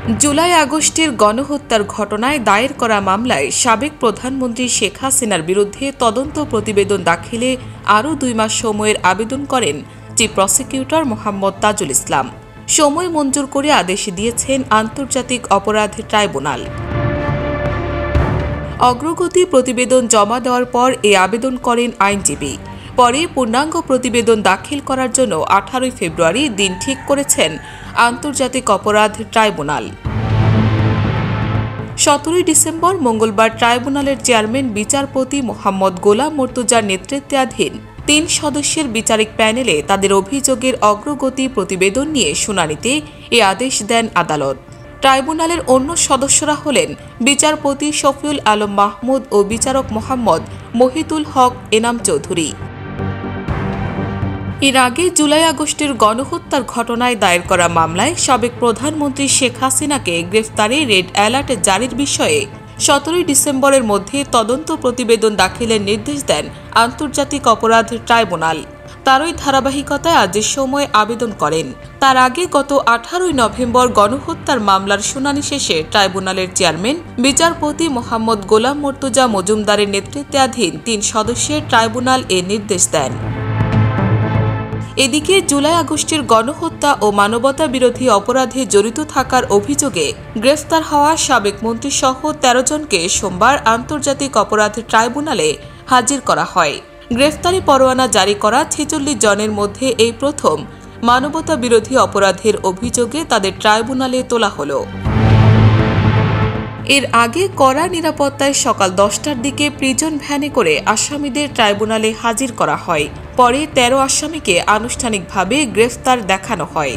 জুলাই আগস্টের গণহত্যার ঘটনায় দায়ের করা মামলায় সাবেক প্রধানমন্ত্রী শেখ হাসিনার বিরুদ্ধে তদন্ত প্রতিবেদন দাখিলে আরও 2 মাস সময়ের আবেদন করেন চিফ প্রসিকিউটর মোহাম্মদ তাজুল ইসলাম। সময় মঞ্জুর করে আদেশ দিয়েছেন আন্তর্জাতিক অপরাধ ট্রাইব্যুনাল। অগ্রগতি প্রতিবেদন জমা দেওয়ার পর এ আবেদন করেন আইনজীবী। পরে পূর্ণাঙ্গ প্রতিবেদন দাখিল করার জন্য 18 ফেব্রুয়ারি দিন ঠিক করেছেন আন্তর্জাতিক অপরাধ ট্রাইব্যুনাল। 17 ডিসেম্বর মঙ্গলবার ট্রাইব্যুনালের চেয়ারম্যান বিচারপতি মোহাম্মদ গোলাম মর্তুজার নেতৃত্বাধীন 3 সদস্যের বিচারিক প্যানেলে তাদের অভিযোগের অগ্রগতি প্রতিবেদন নিয়ে শুনানিতে এ আদেশ দেন আদালত। ট্রাইব্যুনালের অন্য সদস্যরা হলেন বিচারপতি শফিউল আলম মাহমুদ ও বিচারক মোহাম্মদ মহিতুল হক এনাম চৌধুরী। এর আগে জুলাই আগস্টের গণহত্যার ঘটনায় দায়ের করা মামলায় সাবেক প্রধানমন্ত্রী শেখ হাসিনাকে গ্রেফতারে রেড অ্যালার্ট জারির বিষয়ে 17 ডিসেম্বরের মধ্যে তদন্ত প্রতিবেদন দাখিলের নির্দেশ দেন আন্তর্জাতিক অপরাধ ট্রাইব্যুনাল। তারই ধারাবাহিকতায় আজ সময় আবেদন করেন। তার আগে গত 18 নভেম্বর গণহত্যার মামলার শুনানি শেষে ট্রাইব্যুনালের চেয়ারম্যান বিচারপতি মোহাম্মদ গোলাম মর্তুজা মজুমদারের নেতৃত্বাধীন 3 সদস্যের ট্রাইব্যুনাল এ নির্দেশ দেন। এদিকে জুলাই আগস্টের গণহত্যা ও মানবতা বিরোধী অপরাধে জড়িত থাকার অভিযোগে গ্রেফতার হওয়া সাবেক মন্ত্রীসহ 13 জনকে সোমবার আন্তর্জাতিক অপরাধ ট্রাইব্যুনালে হাজির করা হয়। গ্রেফতারি পরোয়ানা জারি করা 46 জনের মধ্যে এই প্রথম মানবতা বিরোধী অপরাধের অভিযোগে তাদের ট্রাইব্যুনালে তোলা হলো। এর আগে কড়া নিরাপত্তায় সকাল 10টার দিকে প্রিজন ভ্যানে করে আসামিদের ট্রাইব্যুনালে হাজির করা হয়। পরে 13 আসামিকে আনুষ্ঠানিকভাবে গ্রেফতার দেখানো হয়।